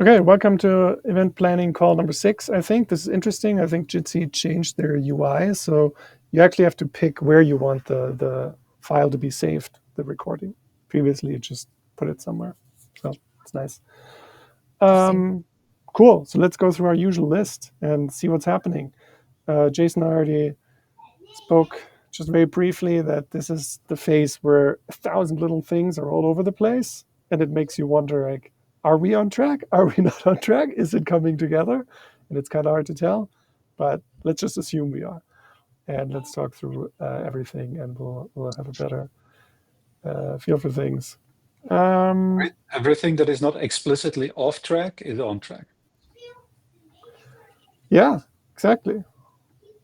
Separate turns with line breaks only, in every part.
Okay, welcome to event planning call number 6. I think this is interesting. I think Jitsi changed their UI, so you actually have to pick where you want the file to be saved, the recording. Previously, you just put it somewhere, so it's nice.
Interesting.
Cool. So let's go through our usual list and see what's happening. Jason already spoke just very briefly that this is the phase where 1,000 little things are all over the place, and it makes you wonder, like, are we on track? Are we not on track? Is it coming together? And it's kind of hard to tell, but let's just assume we are. And let's talk through everything, and we'll have a better feel for things. Um,
Right? Everything that is not explicitly off track is on track.
yeah, exactly.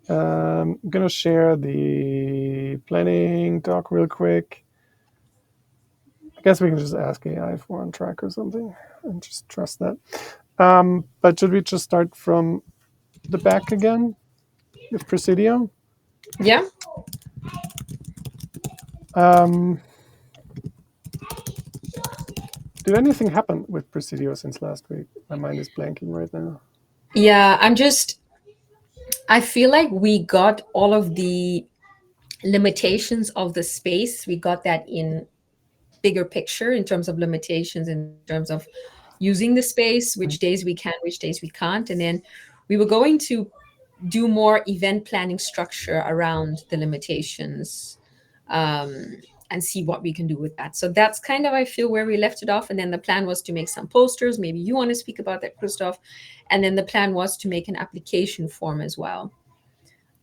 I'm gonna share the planning doc real quick. I guess we can just ask AI if we're on track or something and just trust that. But should we just start from the back again with Presidio?
Yeah.
Um, did anything happen with Presidio since last week? My mind is blanking right now.
Yeah. I feel like we got all of the limitations of the space. We got that in bigger picture in terms of limitations, in terms of using the space, which days we can, which days we can't. And then we were going to do more event planning structure around the limitations, and see what we can do with that. So that's kind of, I feel, where we left it off. And then the plan was to make some posters. Maybe you want to speak about that, Christoph. And then the plan was to make an application form as well.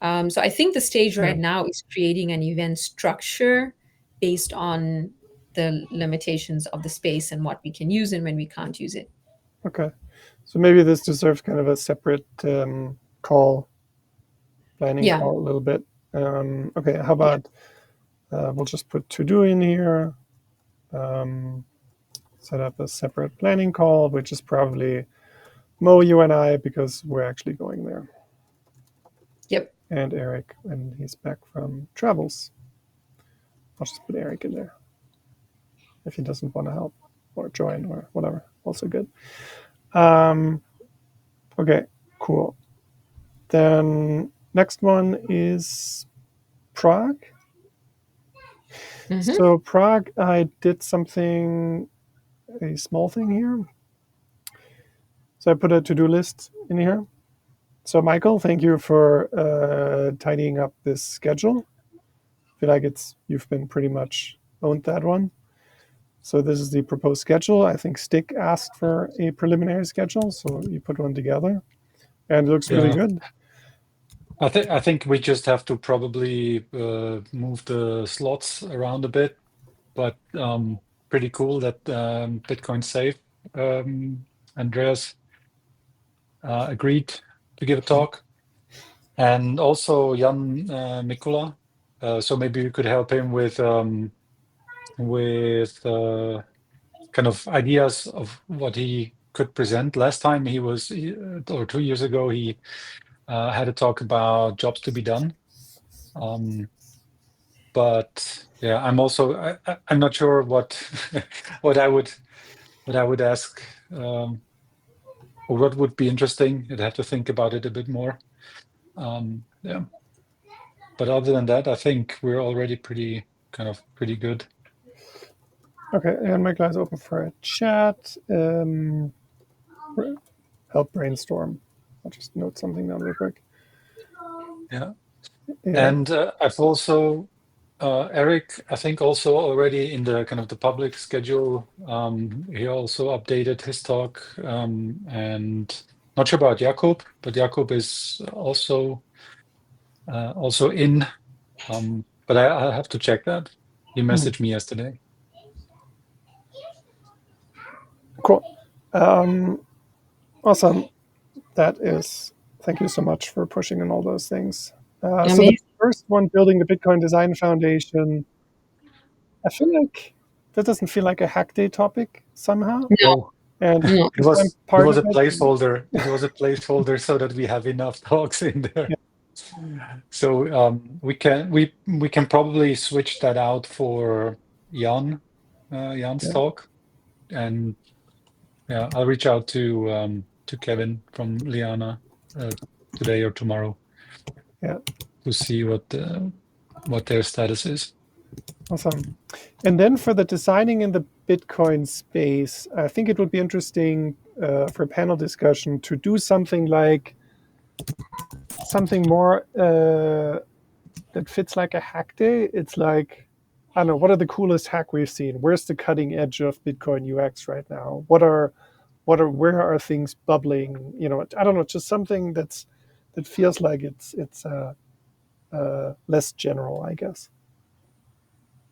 So I think the stage
Yeah.
right now is creating an event structure based on the limitations of the space and what we can use and when we can't use it.
Okay. So maybe this deserves kind of a separate call, planning
Yeah.
call a little bit. Okay. How about we'll just put to do in here. Um, Set up a separate planning call, which is probably Mo, you and I, because we're actually going there.
Yep.
And Eric, when he's back from travels. I'll just put Eric in there if he doesn't want to help or join or whatever. Also good. Um, okay, cool. Then next one is Prague.
Mm-hmm.
So Prague, I did something, a small thing here. So I put a to-do list in here. So Michael, thank you for tidying up this schedule. I feel like you've been pretty much owned that one. So this is the proposed schedule. I think Stick asked for a preliminary schedule, so you put one together, and it looks really
Yeah.
good.
I think we just have to probably move the slots around a bit, but pretty cool that Bitcoin Safe Andreas agreed to give a talk, and also Jan Mikula. So maybe we could help him with kind of ideas of what he could present. Last time or 2 years ago, he had a talk about jobs to be done. But yeah, I'm not sure what what I would ask, or what would be interesting. I'd have to think about it a bit more. Yeah. But other than that, I think we're already pretty good.
Okay, and my class open for a chat. Help brainstorm. I'll just note something down real quick.
Yeah.
Yeah.
And I've also Eric, I think also already in the kind of the public schedule, he also updated his talk, and not sure about Jakub, but Jakub is also in, but I'll have to check that. He messaged me yesterday.
Cool. Awesome. Thank you so much for pushing in all those things. So the
Amazing.
first one, building the Bitcoin Design Foundation, I feel like that doesn't feel like a hack day topic somehow.
No,
No,
And
no.
it
if I'm
was it
part
was
of
a
it,
placeholder. It was a placeholder so that we have enough talks in there.
yeah,
So we can probably switch that out for Jan's
yeah.
talk, and yeah, I'll reach out to Kevin from Liana today or tomorrow.
Yeah.
To see what their status is.
Awesome. And then for the designing in the Bitcoin space, I think it would be interesting for a panel discussion to do something like something more that fits like a hack day. It's like, I don't know, what are the coolest hack we've seen? Where's the cutting edge of Bitcoin UX right now? Where are things bubbling? You know, I don't know, just something that feels like it's less general, I guess.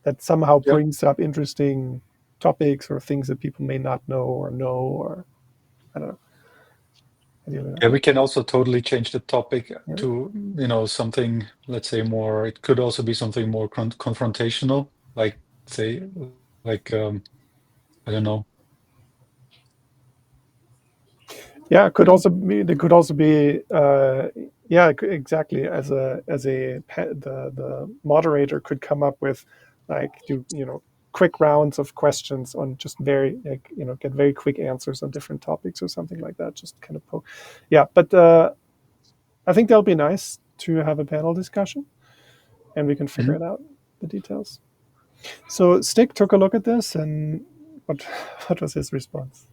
That somehow
Yep.
brings up interesting topics or things that people may not know, or I don't know.
Yeah, we can also totally change the topic
Yeah.
to something, let's say more. It could also be something more confrontational, like say like I don't know.
Yeah, it could also be. There could also be. Yeah, exactly. As the moderator could come up with, like, quick rounds of questions on just very, like, get very quick answers on different topics or something like that. Just kind of yeah. But I think that'll be nice to have a panel discussion, and we can figure it out, the details. So Stick took a look at this, and what what was his response?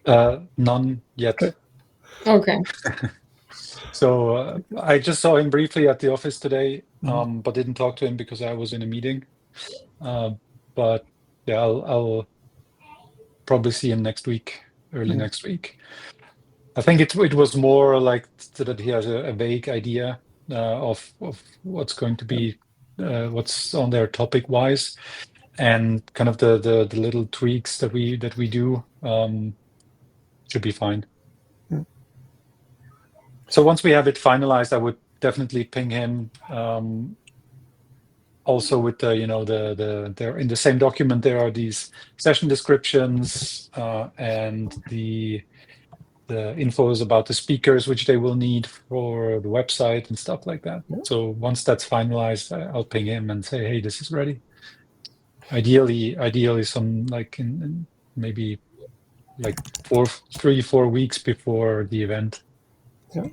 None yet.
Okay.
So I just saw him briefly at the office today, but didn't talk to him because I was in a meeting. But yeah, I'll probably see him next week, early next week. I think it was more like that he has a vague idea of what's going to be what's on there topic wise, and kind of the little tweaks that we do should be fine. So once we have it finalized, I would definitely ping him. Also with the there in the same document there are these session descriptions and the infos about the speakers which they will need for the website and stuff like that.
Yeah.
So once that's finalized, I'll ping him and say, hey, this is ready. Ideally some like in maybe like 3-4 weeks before the event.
Yeah.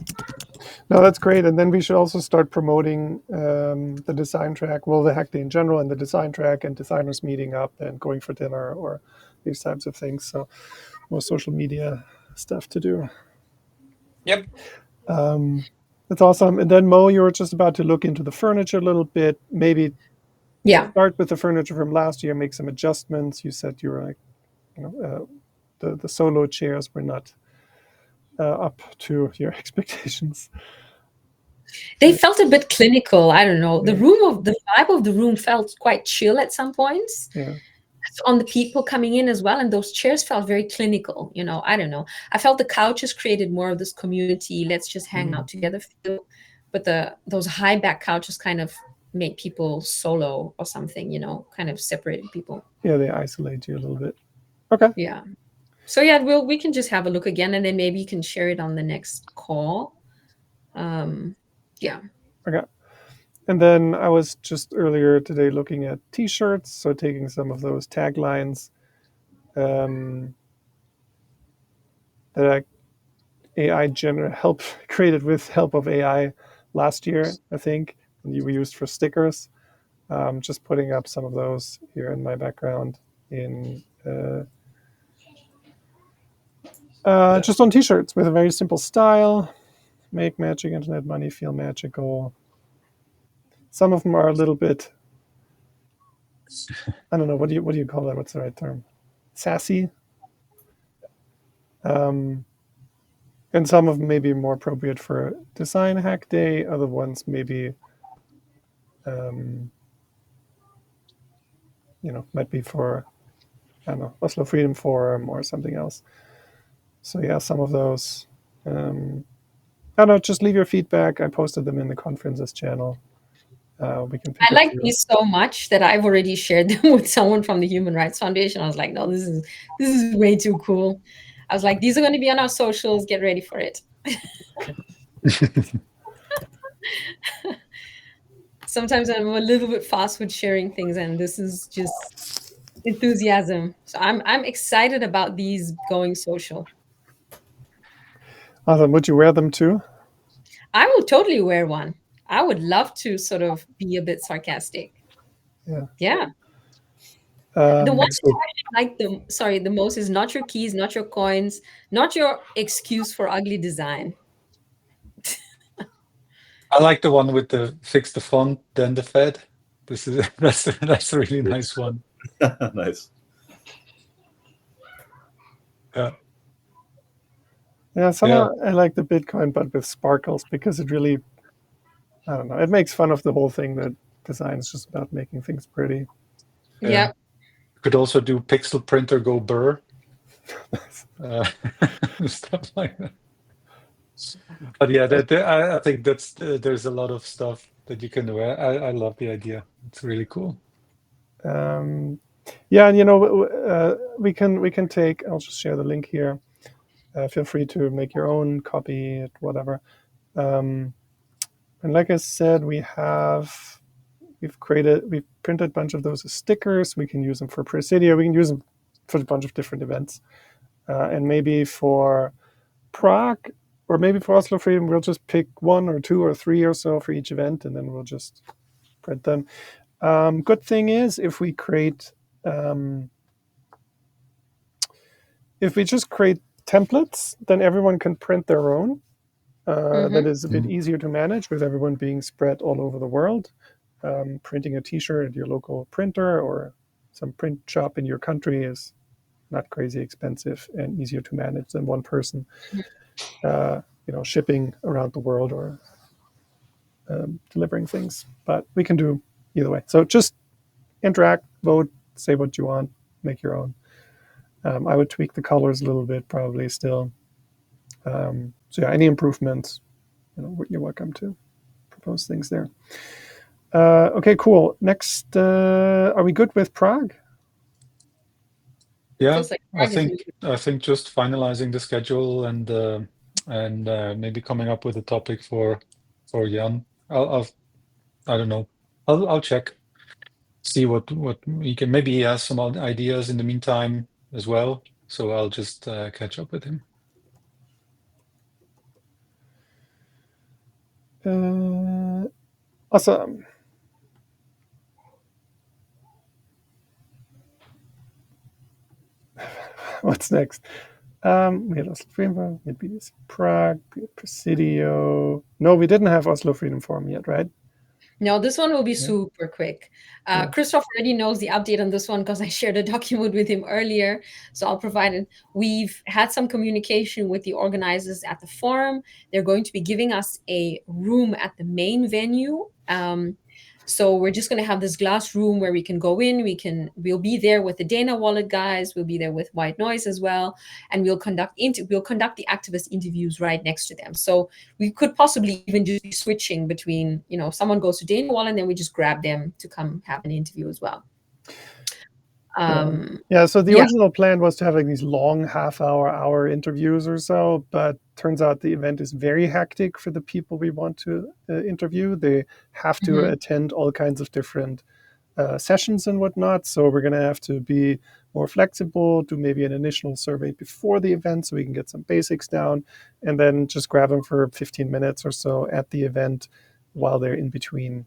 No, that's great. And then we should also start promoting the design track, well, the hack day in general, and the design track, and designers meeting up and going for dinner or these types of things. So more social media stuff to do.
Yep.
That's awesome. And then Mo, you were just about to look into the furniture a little bit. Maybe start with the furniture from last year, make some adjustments. You said you were like, the solo chairs were not up to your expectations.
They felt a bit clinical. I don't know. The vibe of the room felt quite chill at some points.
Yeah.
On the people coming in as well, and those chairs felt very clinical. I don't know. I felt the couches created more of this community. Let's just hang out together feel, but those high back couches kind of made people solo or something. Kind of separated people.
Yeah, they isolate you a little bit. Okay.
Yeah. So yeah, we can just have a look again, and then maybe you can share it on the next call. Yeah.
Okay. And then I was just earlier today looking at T-shirts, so taking some of those taglines that I AI created with help of AI last year, I think, and we used for stickers. Just putting up some of those here in my background in just on T-shirts with a very simple style. Make magic internet money feel magical. Some of them are a little bit, I don't know, what do you call that? What's the right term? Sassy. And some of them may be more appropriate for design hack day. Other ones maybe, might be for, I don't know, Oslo Freedom Forum or something else. So yeah, some of those. I don't know, just leave your feedback. I posted them in the conferences channel. We can.
I like these so much that I've already shared them with someone from the Human Rights Foundation. I was like, no, this is way too cool. I was like, these are going to be on our socials. Get ready for it. Sometimes I'm a little bit fast with sharing things, and this is just enthusiasm. So I'm excited about these going social.
Awesome. Would you wear them too?
I will totally wear one. I would love to sort of be a bit sarcastic.
Yeah.
Yeah. The one
Um,
thing I actually like the most is not your keys, not your coins, not your excuse for ugly design.
I like the one with the fix the font, then the Fed. This is that's a really nice one.
Nice.
Yeah.
yeah. Somehow I like the Bitcoin, but with sparkles because it really, I don't know, it makes fun of the whole thing that design is just about making things pretty.
Yeah.
You could also do pixel printer go burr. Stuff like that. But yeah, I think that's there's a lot of stuff that you can do. I love the idea. It's really cool.
Yeah, and we can take. I'll just share the link here. Feel free to make your own copy, whatever. And like I said, we've printed a bunch of those as stickers. We can use them for Presidio. We can use them for a bunch of different events, and maybe for Prague or maybe for Oslo Freedom, we'll just pick one or two or three or so for each event, and then we'll just print them. Good thing is if we just create templates, then everyone can print their own. That is a bit easier to manage with everyone being spread all over the world. Printing a T-shirt at your local printer or some print shop in your country is not crazy expensive and easier to manage than one person, shipping around the world or delivering things. But we can do either way. So just interact, vote, say what you want, make your own. I would tweak the colors a little bit, probably still. So yeah, any improvements, you're welcome to propose things there. Okay, cool. Next, are we good with Prague?
Yeah,
Feels like
I
Prague is
think just finalizing the schedule and maybe coming up with a topic for Jan. I don't know. I'll check, see what he can. Maybe he has some other ideas in the meantime as well. So I'll just catch up with him.
Awesome. What's next? We had Oslo Freedom Forum, we had BTC Prague, we had Presidio. No, we didn't have Oslo Freedom Forum yet, right?
No, this one will be super quick. Christoph already knows the update on this one because I shared a document with him earlier. So I'll provide it. We've had some communication with the organizers at the forum. They're going to be giving us a room at the main venue. So we're just going to have this glass room where we can go in. We'll be there with the Dana Wallet guys. We'll be there with White Noise as well, and we'll conduct the activist interviews right next to them. So we could possibly even just be switching between, someone goes to Dana Wallet and then we just grab them to come have an interview as well.
So the original plan was to have like these long hour interviews or so, but turns out the event is very hectic for the people we want to interview. They have to attend all kinds of different sessions and whatnot. So we're going to have to be more flexible, do maybe an initial survey before the event so we can get some basics down, and then just grab them for 15 minutes or so at the event while they're in between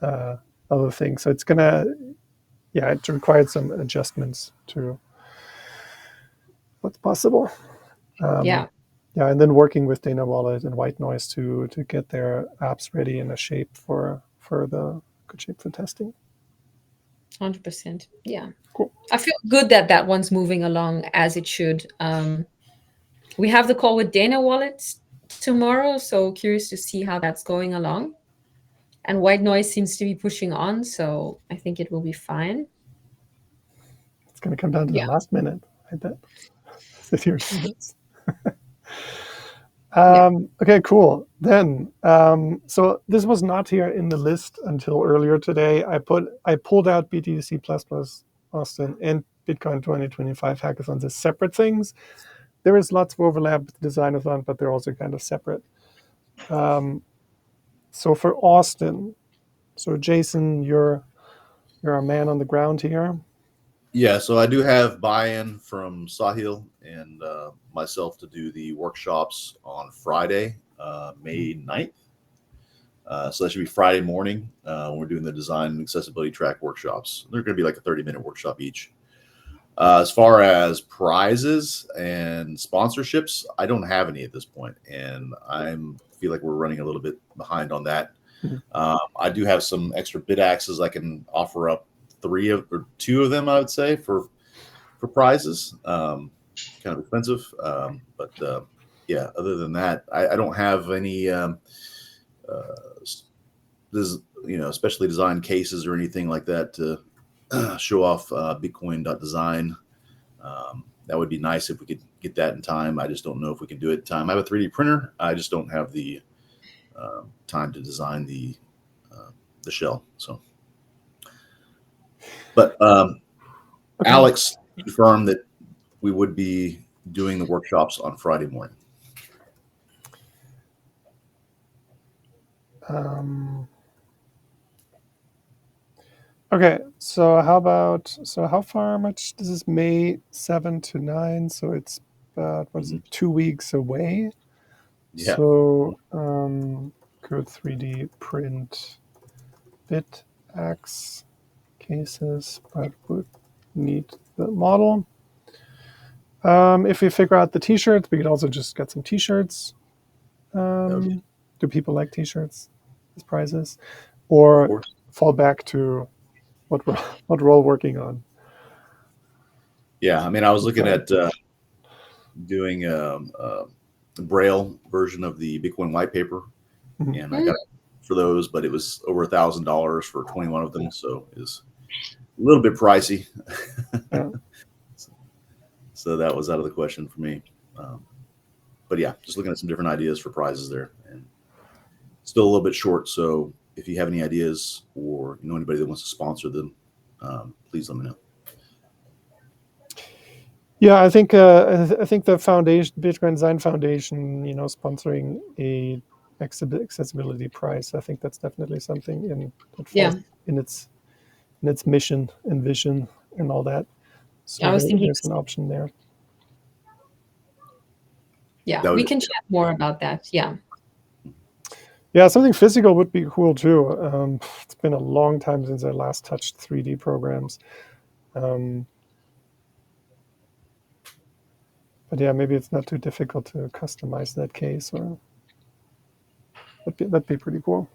other things. So it's going to, it required some adjustments to what's possible. And then working with Dana Wallet and White Noise to get their apps ready in a shape for the good shape for testing.
100%. Yeah.
Cool.
I feel good that one's moving along as it should. We have the call with Dana Wallet tomorrow, so curious to see how that's going along. And White Noise seems to be pushing on, so I think it will be fine.
It's going to come down to the last minute, I bet. Sit here see this. Okay, cool. Then, so this was not here in the list until earlier today. I pulled out BTC Austin and Bitcoin 2025 hackathons as separate things. There is lots of overlap with Designathon, but they're also kind of separate. So for Austin, so Jason, you're a man on the ground here.
Yeah, so I do have buy-in from Sahil and myself to do the workshops on Friday, May 9th. So that should be Friday morning. We're doing the design and accessibility track workshops. They're going to be like a 30-minute workshop each. As far as prizes and sponsorships, I don't have any at this point, and I feel like we're running a little bit behind on that. I do have some extra bit axes I can offer up, 2 of them, I would say, for prizes. Kind of expensive, but yeah. Other than that, I don't have any. This, especially design cases or anything like that to show off Bitcoin.design. That would be nice if we could get that in time. I just don't know if we can do it in time. I have a 3D printer. I just don't have the time to design the shell. So, but
Okay.
Alex confirmed that we would be doing the workshops on Friday morning.
Okay, so how far much this is May 7 to 9, so it's about, what is it, 2 weeks away?
Yeah.
So could 3D print bit X cases, but would need the model. If we figure out the t-shirts, we could also just get some t-shirts. Do people like t-shirts as prizes? Or fall back to what we're all working on?
Yeah, I mean, I was looking at doing a Braille version of the Bitcoin white paper, and I got it for those, but it was over $1,000 for 21 of them, so it was a little bit pricey.
Yeah.
So that was out of the question for me. But yeah, just looking at some different ideas for prizes there, and still a little bit short. So if you have any ideas or you know anybody that wants to sponsor them, please let me know.
Yeah, I think the foundation, Bitcoin Design Foundation, sponsoring a accessibility prize, I think that's definitely something that falls in its mission and vision and all that. So
I was thinking
there's an option there.
Yeah, we can chat more about that. Yeah.
Yeah, something physical would be cool too. It's been a long time since I last touched 3D programs. But yeah, maybe it's not too difficult to customize that case, or that'd be pretty cool.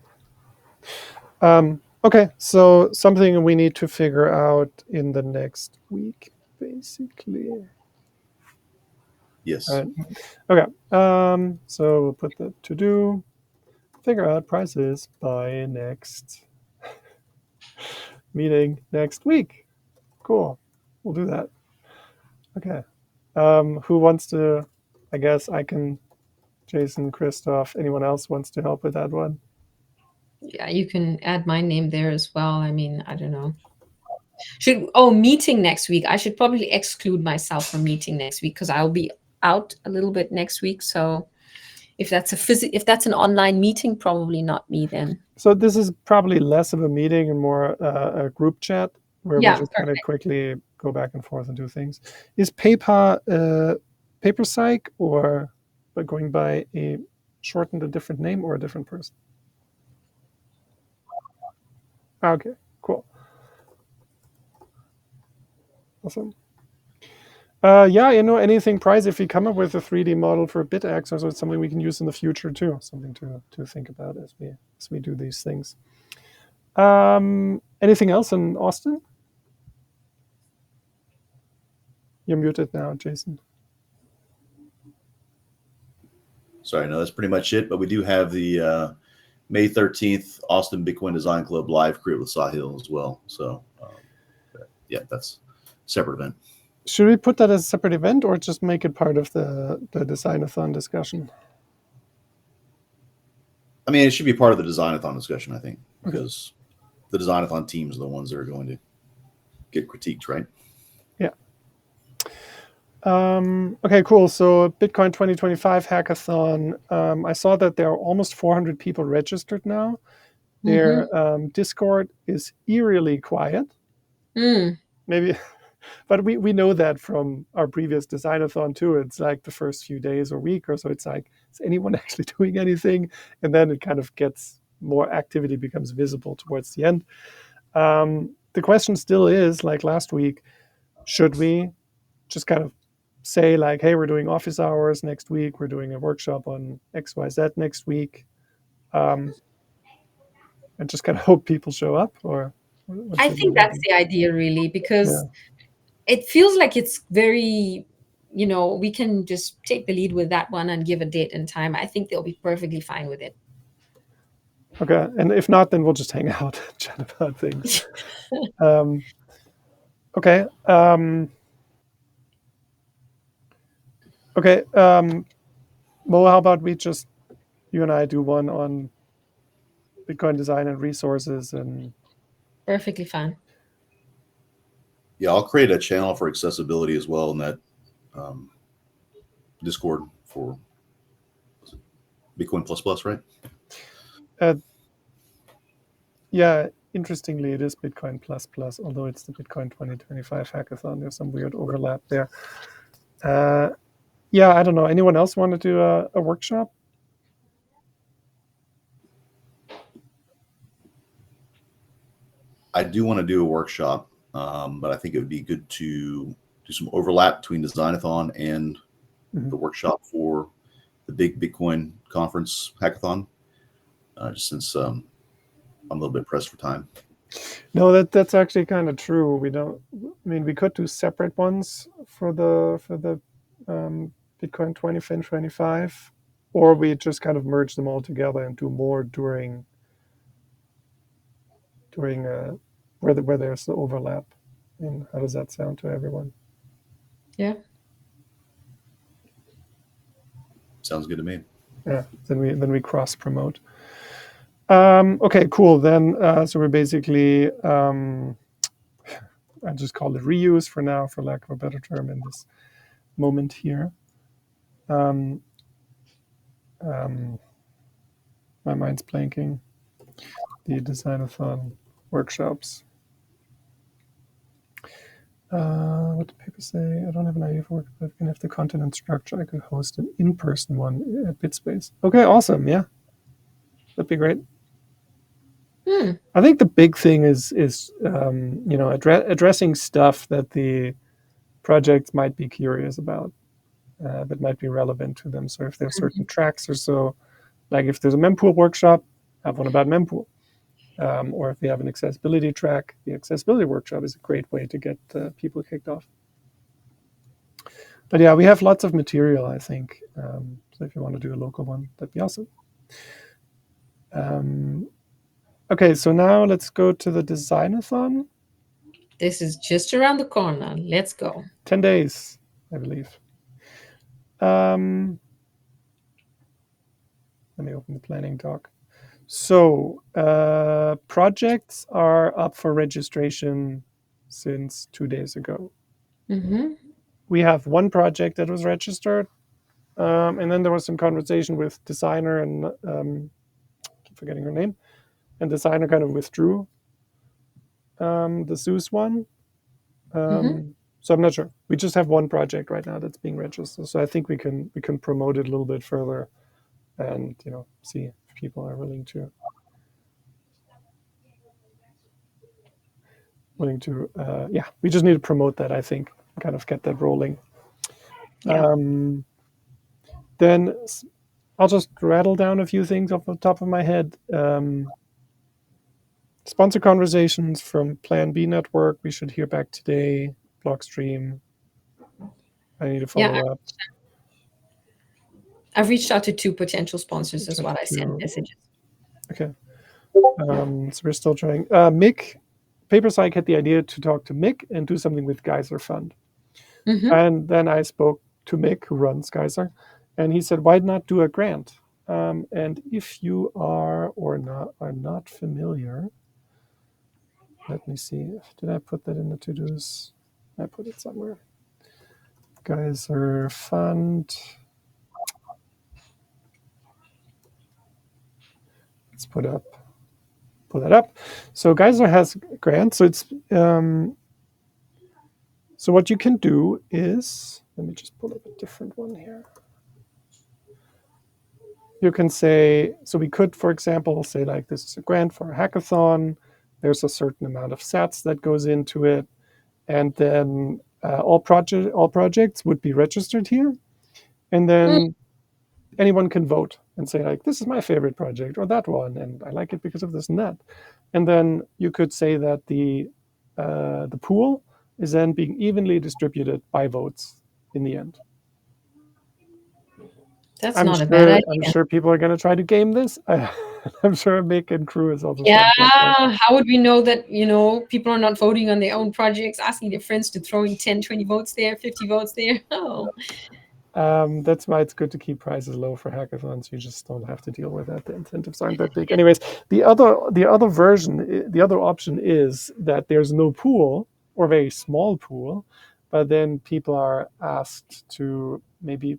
Okay, so something we need to figure out in the next week, basically.
Yes.
All right. Okay. So we'll put the to do. Figure out prices by next meeting next week. Cool. We'll do that. Okay. Who wants to? I guess I can. Jason, Christoph, anyone else wants to help with that one?
Yeah, you can add my name there as well. I mean, I don't know. Meeting next week. I should probably exclude myself from meeting next week because I'll be out a little bit next week. So if that's an online meeting, probably not me then.
So this is probably less of a meeting and more a group chat where we just kind of quickly go back and forth and do things. Is paper psych, or by going by a different name or a different person? Okay, cool. Awesome. Yeah, anything prize, if we come up with a 3D model for BitX, also it's something we can use in the future too. Something to think about as we do these things. Anything else in Austin? You're muted now, Jason.
Sorry, no, that's pretty much it. But we do have the May 13th Austin Bitcoin Design Club live create with Sahil as well. So yeah, that's a separate event.
Should we put that as a separate event or just make it part of the Designathon discussion?
I mean, it should be part of the Designathon discussion, I think, because the Designathon teams are the ones that are going to get critiqued, right?
Yeah. Okay, cool. So Bitcoin 2025 hackathon. I saw that there are almost 400 people registered now. Their Discord is eerily quiet. Maybe But we know that from our previous Designathon too. It's like the first few days or week or so. It's like, is anyone actually doing anything? And then it kind of gets more activity becomes visible towards the end. The question still is, like last week, should we just kind of say like, hey, we're doing office hours next week. We're doing a workshop on XYZ next week. And just kind of hope people show up, or what
I
should we
think that's
do?
the idea, really,
Yeah.
because it feels like it's very, we can just take the lead with that one and give a date and time. I think they'll be perfectly fine with it.
Okay. And if not, then we'll just hang out and chat about things. Okay. Okay. Mo, how about you and I do one on Bitcoin design and resources and
Perfectly fine.
Yeah, I'll create a channel for accessibility as well in that Discord for Bitcoin Plus Plus, right?
yeah, interestingly, it is Bitcoin Plus Plus, although it's the Bitcoin 2025 hackathon. There's some weird overlap there. Yeah, I don't know. Anyone else want to do a workshop?
I do want to do a workshop, but I think it would be good to do some overlap between Designathon and the workshop for the big Bitcoin conference hackathon, just since I'm a little bit pressed for time.
No, that's actually kind of true. We don't. I mean, we could do separate ones for the Bitcoin 2025, or we just kind of merge them all together and do more during where there's the overlap. And how does that sound to everyone?
Yeah.
Sounds good to me.
Yeah. Then we cross promote. Okay, cool. Then so we're basically I just call it reuse for now, for lack of a better term, in this moment here. My mind's blanking. The Designathon workshops. What did people say? I don't have an idea for work, but if I can have the content and structure, I could host an in-person one at BitSpace. Okay, awesome. Yeah, that'd be great. I think the big thing is addressing stuff that the projects might be curious about, that might be relevant to them. So if there's certain tracks or so, like if there's a mempool workshop, have one about mempool. Or if we have an accessibility track, the accessibility workshop is a great way to get people kicked off. But yeah, we have lots of material, I think. So if you want to do a local one, that'd be awesome. Okay, so now let's go to the Designathon.
This is just around the corner. Let's go.
10 days, I believe. Let me open the planning doc. So projects are up for registration since 2 days ago. We have one project that was registered, and then there was some conversation with designer and keep forgetting her name, and designer kind of withdrew the Zeus one. So I'm not sure. We just have one project right now that's being registered. So I think we can promote it a little bit further, and see if people are willing to yeah. We just need to promote that, I think, kind of get that rolling.
Yeah.
Then I'll just rattle down a few things off the top of my head. Sponsor conversations from Plan B Network. We should hear back today. Blockstream. I need to follow up.
I've reached out to 2 potential sponsors as well. I sent messages.
Okay. So we're still trying. Mick, PaperPsych had the idea to talk to Mick and do something with Geyser Fund. And then I spoke to Mick, who runs Geyser, and he said, why not do a grant? And if you are not familiar, let me see. Did I put that in the to-dos? I put it somewhere. Geyser Fund. Let's pull that up. So Geyser has grants. So it's So what you can do is, let me just pull up a different one here. You can say, so we could, for example, say like this is a grant for a hackathon. There's a certain amount of sats that goes into it, and then all projects would be registered here, and then anyone can vote and say like this is my favorite project or that one, and I like it because of this and that. And then you could say that the pool is then being evenly distributed by votes in the end.
That's not a bad idea.
I'm sure people are going to try to game this. I'm sure Mick and crew is also.
Yeah, how would we know that, people are not voting on their own projects, asking their friends to throw in 10, 20 votes there, 50 votes there? Oh.
That's why it's good to keep prices low for hackathons. You just don't have to deal with that. The incentives aren't that big. Anyways, the other version, the other option is that there's no pool or a very small pool, but then people are asked to maybe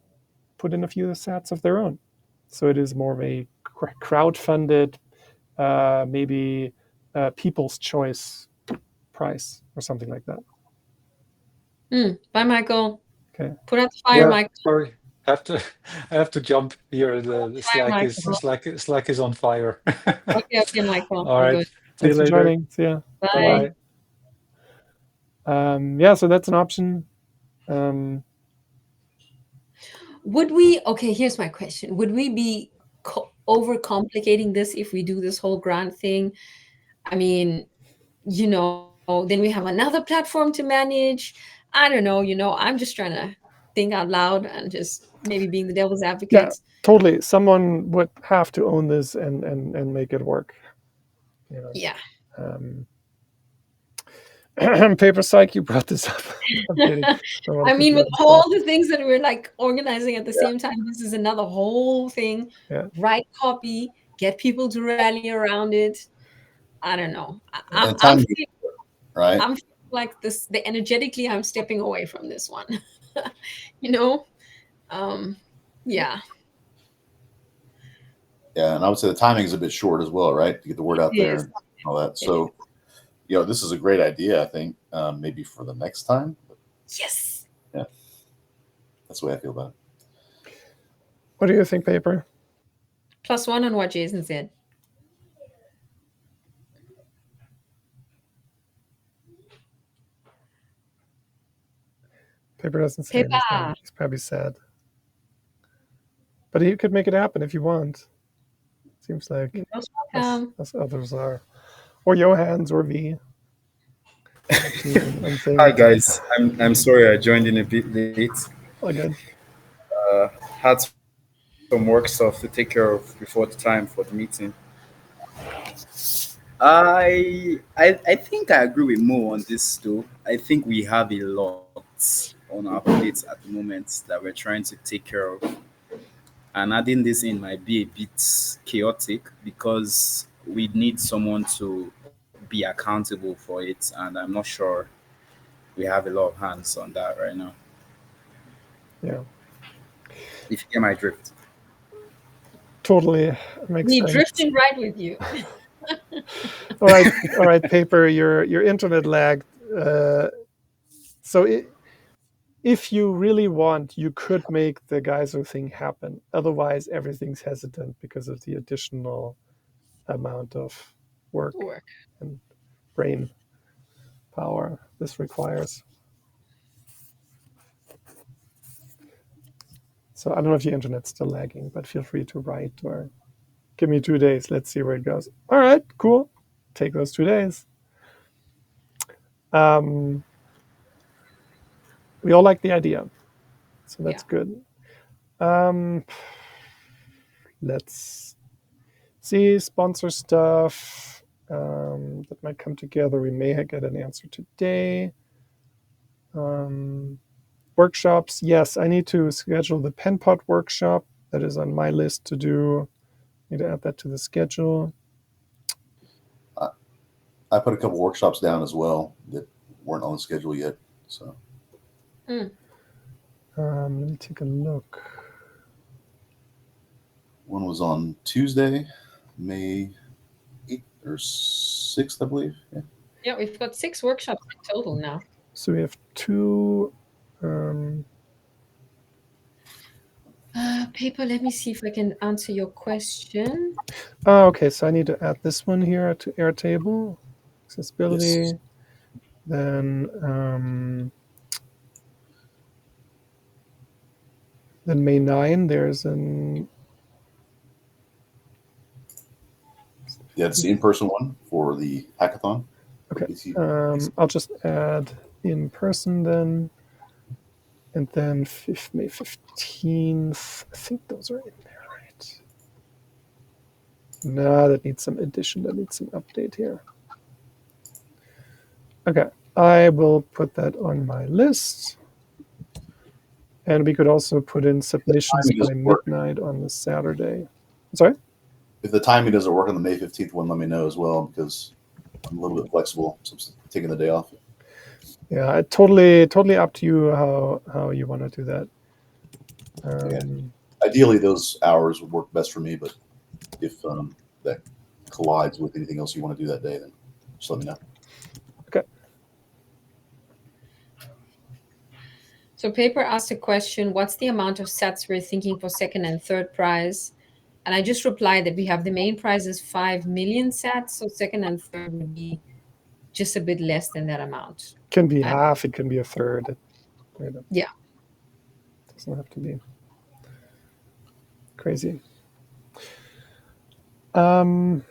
put in a few sats of their own. So it is more of a crowd-funded, maybe people's choice price or something like that.
Bye, Michael.
Okay.
Put out the fire, Michael.
Sorry, I have to jump here. The Slack is on fire.
Okay, Michael.
All right.
Good.
See you
Thanks for
later.
joining. See ya.
Bye.
Bye. Yeah, so that's an option.
Would we? Okay, here's my question. Would we be overcomplicating this if we do this whole grant thing? I mean, then we have another platform to manage. I don't know. I'm just trying to think out loud and just maybe being the devil's advocate.
Yeah, totally. Someone would have to own this and make it work.
Yeah.
Paper Psych, you brought this up. I'm kidding.
I mean, with all the things that we're like organizing at the same time, this is another whole thing.
Yeah.
Write copy, get people to rally around it. I don't know. I'm
right.
I'm like this. Energetically, I'm stepping away from this one. Yeah.
Yeah, and I would say the timing is a bit short as well, right? To get the word out there and all that. So, this is a great idea, I think, maybe for the next time.
Yes.
Yeah. That's the way I feel about it.
What do you think, Paper?
+1 on what Jason said.
Paper doesn't say anything. He's probably sad. But you could make it happen if you want. Seems like as others are. Or Johans or V.
Hi guys, I'm sorry I joined in a bit late.
Oh, good.
Had some work stuff to take care of before the time for the meeting. I think I agree with Mo on this though. I think we have a lot on our plates at the moment that we're trying to take care of. And adding this in might be a bit chaotic because we need someone to be accountable for it, and I'm not sure we have a lot of hands on that right now.
Yeah.
If you get my drift.
Totally makes sense.
We're drifting right with you.
All right, Paper, your internet lagged. So if you really want, you could make the geyser thing happen. Otherwise, everything's hesitant because of the additional amount of work and brain power this requires. So I don't know if your internet's still lagging, but feel free to write or give me 2 days. Let's see where it goes. All right, cool. Take those 2 days. We all like the idea, so that's good. Let's see sponsor stuff that might come together. We may get an answer today. Workshops, yes, I need to schedule the pen pot workshop. That is on my list to do. Need to add that to the schedule.
I put a couple workshops down as well that weren't on the schedule yet. So
let me take a look.
One was on Tuesday, May 8th or 6th, I believe.
Yeah, we've got 6 workshops in total now.
So we have two.
Paper, let me see if I can answer your question.
Okay, so I need to add this one here to Airtable. Accessibility.
Yes.
Then May 9, there's an.
Yeah, it's the in-person one for the hackathon.
Okay.
BTC.
I'll just add in person then. And then May 15th. I think those are in there, right? No, that needs some addition. That needs some update here. Okay. I will put that on my list. And we could also put in submissions
timing
by
doesn't work.
midnight on the Saturday. Sorry?
If the timing doesn't work on the May 15th one, let me know as well, because I'm a little bit flexible. So I'm taking the day off.
Yeah, totally up to you how you want to do that.
Ideally, those hours would work best for me, but if that collides with anything else you want to do that day, then just let me know.
Okay.
So Paper asked a question, what's the amount of sets we're thinking for second and third prize? And I just replied that we have the main prize is 5 million sets, so second and third would be just a bit less than that amount.
Can be half, it can be a third.
Yeah.
It doesn't have to be crazy. Okay,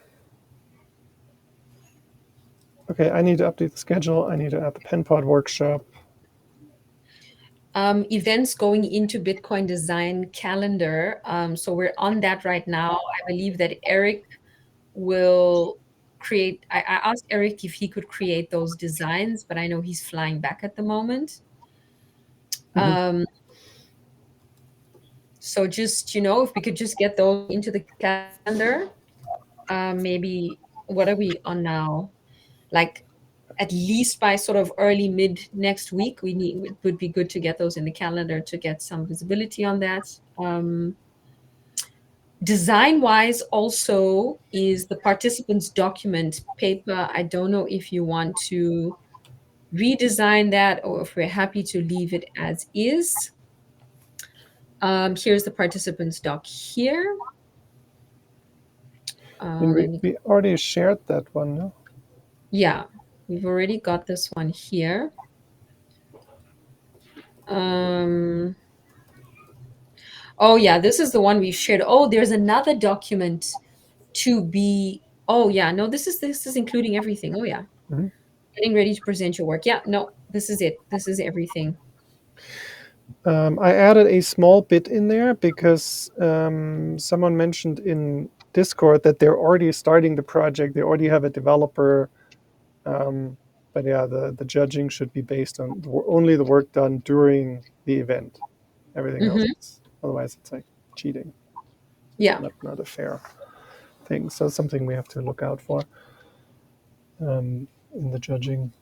I need to update the schedule. I need to add the PenPod workshop.
Events going into Bitcoin Design calendar. So we're on that right now. I believe that Eric will create. I asked Eric if he could create those designs, but I know he's flying back at the moment. So just, if we could just get those into the calendar, maybe, what are we on now? Like at least by sort of early mid next week, it would be good to get those in the calendar to get some visibility on that. Design wise also is the participants document paper. I don't know if you want to redesign that or if we're happy to leave it as is. Here's the participants doc here.
We already shared that one, no?
Yeah, we've already got this one here. Oh yeah, this is the one we shared. Oh, there's another document to be. Oh yeah, no, this is including everything. Oh yeah, getting ready to present your work. Yeah, no, this is it. This is everything.
I added a small bit in there because someone mentioned in Discord that they're already starting the project. They already have a developer. But yeah, the judging should be based on only the work done during the event. Everything else, otherwise it's like cheating.
Yeah,
not a fair thing. So something we have to look out for in the judging.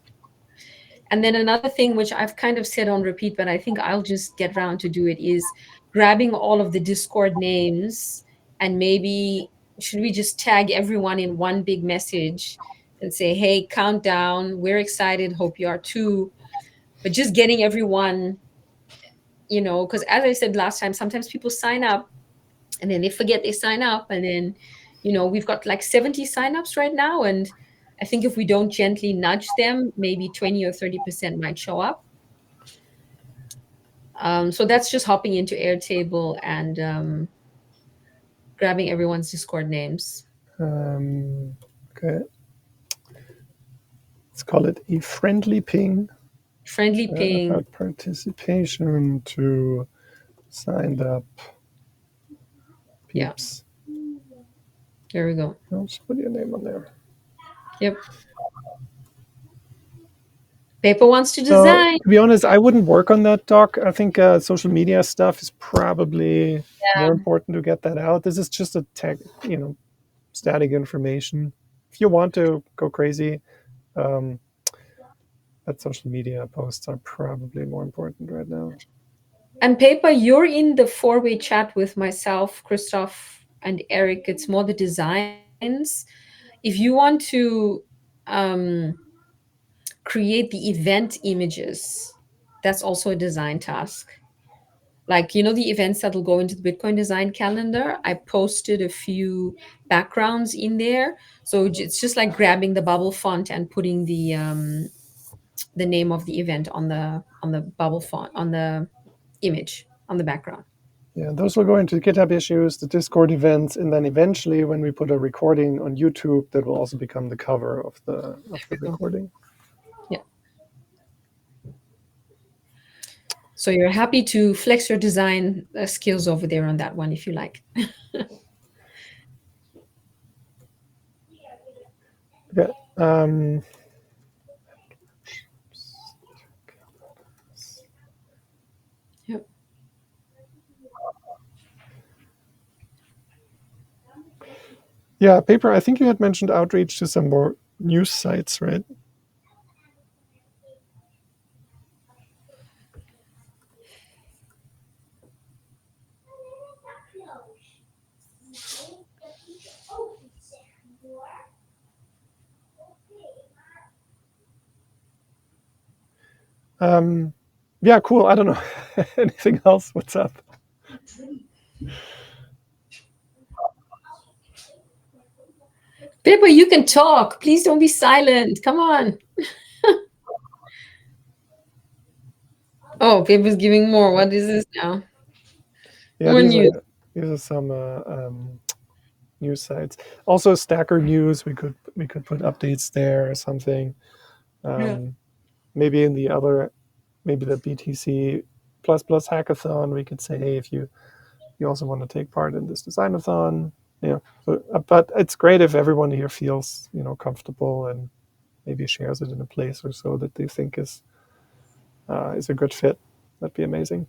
And then another thing which I've kind of said on repeat, but I think I'll just get around to do it, is grabbing all of the Discord names and maybe should we just tag everyone in one big message and say, hey, countdown, we're excited, hope you are too. But just getting everyone, because as I said last time, sometimes people sign up and then they forget they sign up. And then, we've got like 70 signups right now. And I think if we don't gently nudge them, maybe 20 or 30% might show up. So that's just hopping into Airtable and grabbing everyone's Discord names.
Okay. Let's call it a friendly ping.
Friendly ping.
About participation to signed up peeps.
Yeah. There we go.
Just put your name on there.
Yep. Paper wants to design.
So, to be honest, I wouldn't work on that doc. I think social media stuff is probably more important to get that out. This is just a tech, static information. If you want to go crazy, that social media posts are probably more important right now.
And Paper, you're in the 4-way chat with myself, Christoph, and Eric. It's more the designs. If you want to create the event images. That's also a design task. Like, the events that will go into the Bitcoin design calendar, I posted a few backgrounds in there. So it's just like grabbing the bubble font and putting the name of the event on the bubble font, on the image, on the background.
Yeah, those will go into the GitHub issues, the Discord events, and then eventually when we put a recording on YouTube, that will also become the cover of the recording.
Yeah. So you're happy to flex your design skills over there on that one if you like.
Okay.
Yep.
Yeah, Paper, I think you had mentioned outreach to some more news sites, right? Yeah, cool. I don't know. Anything else? What's up?
Pippa, you can talk. Please don't be silent. Come on. Oh, Pippa's giving more. What is this now?
Yeah,
More
these
news.
are some news sites. Also, Stacker News. We could put updates there or something. Maybe in the other, maybe the BTC plus hackathon, we could say, hey, if you also want to take part in this designathon. Yeah, but it's great if everyone here feels comfortable and maybe shares it in a place or so that they think is a good fit. That'd be amazing.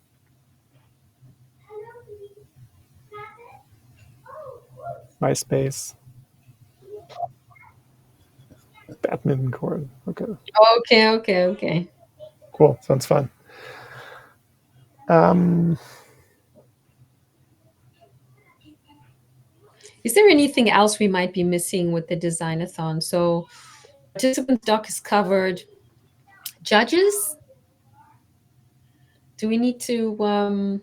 MySpace, badminton court.
Okay.
Cool. Sounds fun.
Is there anything else we might be missing with the designathon? So participant doc is covered. Judges? Do we need to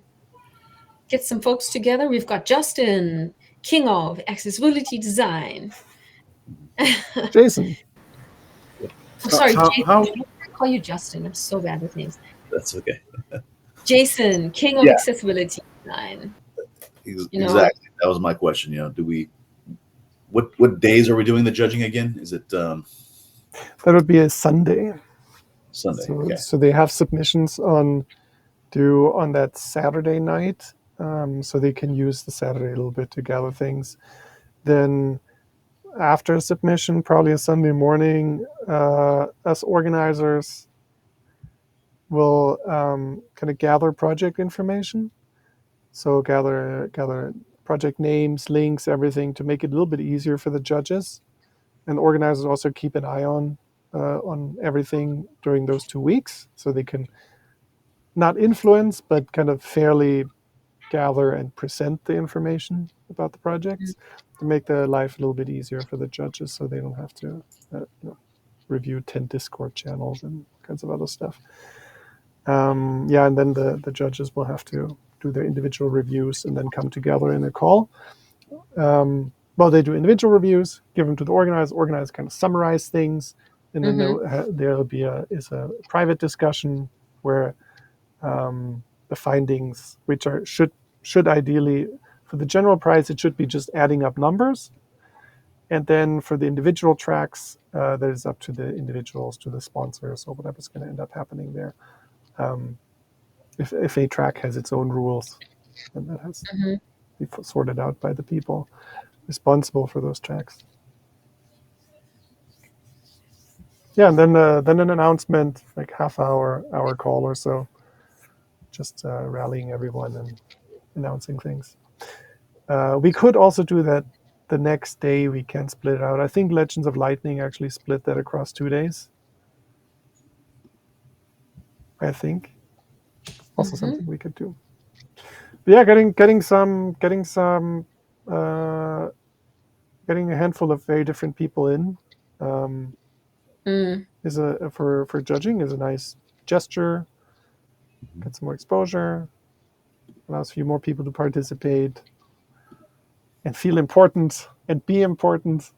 get some folks together? We've got Justin, king of accessibility design.
Jason.
I'm sorry,
How-
Jason.
how-
I call you Justin. I'm so bad with names.
That's okay.
Jason, king of
Yeah.
accessibility design.
Exactly. That was my question. Do we? What days are we doing the judging again? Is it
That would be a Sunday.
Sunday?
So,
Okay.
so they have submissions due on that Saturday night, so they can use the Saturday a little bit to gather things. Then after submission, probably a Sunday morning, us organizers will kind of gather project information. So gather project names, links, everything to make it a little bit easier for the judges. And organizers also keep an eye on everything during those 2 weeks, so they can not influence, but kind of fairly gather and present the information about the projects to make the life a little bit easier for the judges, so they don't have to review 10 Discord channels and kinds of other stuff. Yeah, and then the judges will have to do their individual reviews and then come together in a call. Well, they do individual reviews, give them to the organizer. Organizers kind of summarize things, and then there'll be a private discussion where the findings, which should ideally, for the general prize, it should be just adding up numbers, and then for the individual tracks, that is up to the individuals, to the sponsors, or whatever's going to end up happening there. If a track has its own rules, then that has to be sorted out by the people responsible for those tracks. Yeah, and then an announcement, like hour call or so, just rallying everyone and announcing things. We could also do that the next day. We can split it out. I think Legends of Lightning actually split that across 2 days. I think also something we could do. But yeah, getting a handful of very different people in. is for judging is a nice gesture. Get some more exposure, allows a few more people to participate and feel important and be important.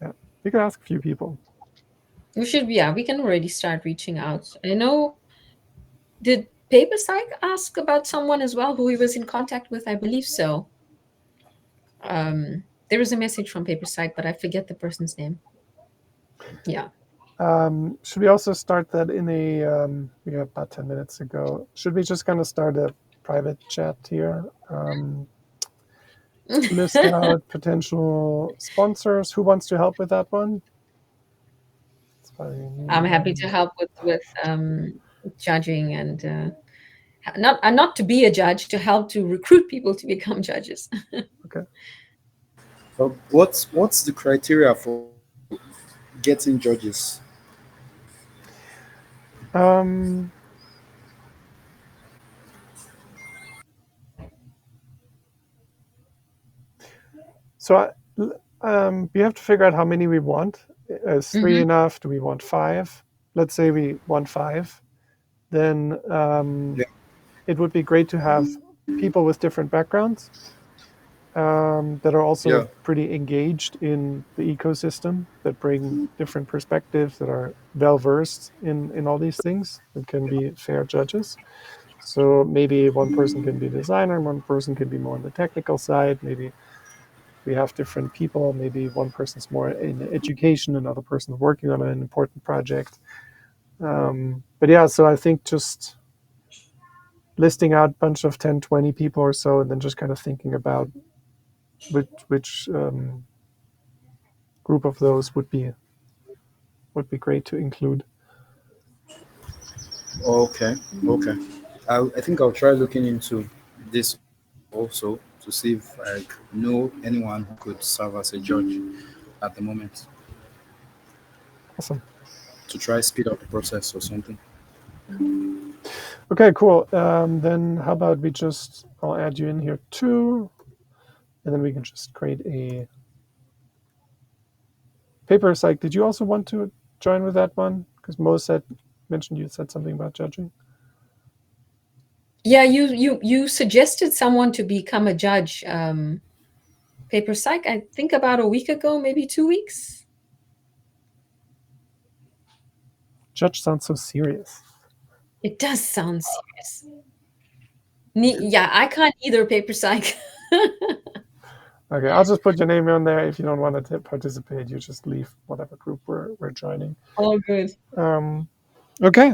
Yeah, you can ask a few people.
We should, yeah, we can already start reaching out. I know, did Paper Psych ask about someone as well who he was in contact with? I believe so. There was a message from Paper Psych, but I forget the person's name. Yeah.
Should we also start that in a, we got about 10 minutes ago. Should we just kind of start a private chat here? List out potential sponsors. Who wants to help with that one?
I'm happy to help with judging and not to be a judge, to help to recruit people to become judges.
Okay.
What's the criteria for getting judges?
So we have to figure out how many we want. Is 3 enough? Do we want 5? Let's say we want 5. Then it would be great to have people with different backgrounds that are also pretty engaged in the ecosystem, that bring different perspectives, that are well-versed in all these things, and can be fair judges. So maybe one person can be a designer, one person can be more on the technical side, maybe we have different people, maybe one person's more in education, another person's working on an important project. But yeah, so I think just listing out a bunch of 10, 20 people or so, and then just kind of thinking about which group of those would be great to include.
Okay. I think I'll try looking into this also to see if I know anyone who could serve as a judge at the moment,
Awesome.
to try speed up the process or something.
Okay, cool. Then how about I'll add you in here too, and then we can just create a Paper Psych. Did you also want to join with that one? Because Mo mentioned you said something about judging.
Yeah, you suggested someone to become a judge. Paper Psych, I think about a week ago, maybe 2 weeks.
Judge sounds so serious.
It does sound serious. Yeah, I can't either, Paper Psych.
Okay, I'll just put your name on there. If you don't want to participate, you just leave whatever group we're joining.
All good.
Okay.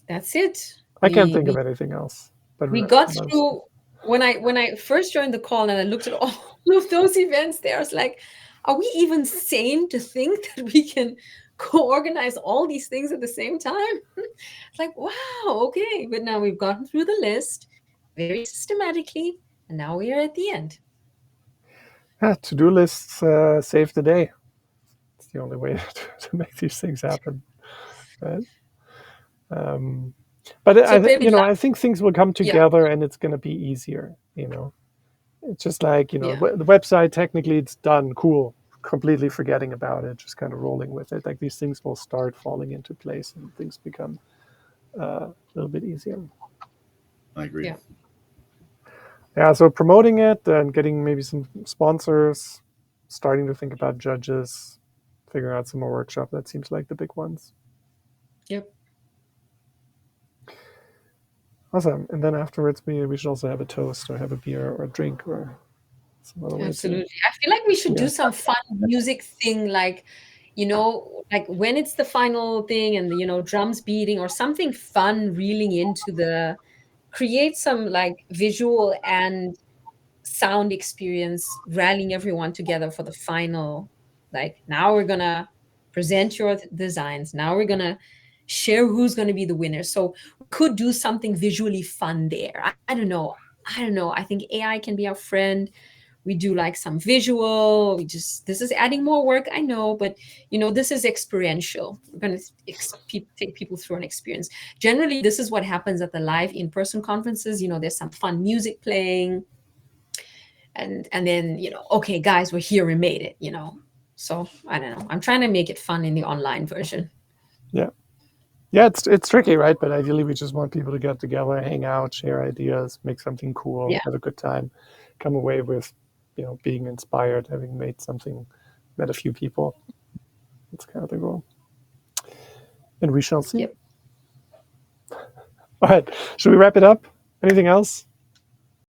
That's it.
I can't think of anything else. But
we got through when I first joined the call and I looked at all of those events there. I was like, are we even sane to think that we can co-organize all these things at the same time? It's like, wow, okay. But now we've gotten through the list very systematically, and now we are at the end.
Yeah, to-do lists save the day. It's the only way to make these things happen. Right? But I think things will come together, and it's going to be easier. It's just like the website. Technically, it's done. Cool. Completely forgetting about it. Just kind of rolling with it. Like these things will start falling into place, and things become a little bit easier.
I agree.
Yeah. So promoting it and getting maybe some sponsors, starting to think about judges, figuring out some more workshop. That seems like the big ones.
Yep.
Awesome. And then afterwards, we should also have a toast or have a beer or a drink or some other way.
Absolutely. I feel like we should do some fun music thing, like when it's the final thing and drums beating or something fun, reeling into create some like visual and sound experience, rallying everyone together for the final. Like, now we're gonna present your designs. Now we're gonna share who's going to be the winner. So we could do something visually fun there. I don't know. I think AI can be our friend. We do like some visual. This is adding more work, I know, but this is experiential. We're going to take people through an experience. Generally, this is what happens at the live in-person conferences. There's some fun music playing, and then okay, guys, we're here, we made it. So I don't know. I'm trying to make it fun in the online version.
Yeah, it's tricky, right? But ideally, we just want people to get together, hang out, share ideas, make something cool,
Yeah.
have a good time, come away with, being inspired, having met a few people. That's kind of the goal. And we shall see.
Yep.
All right. Should we wrap it up? Anything else?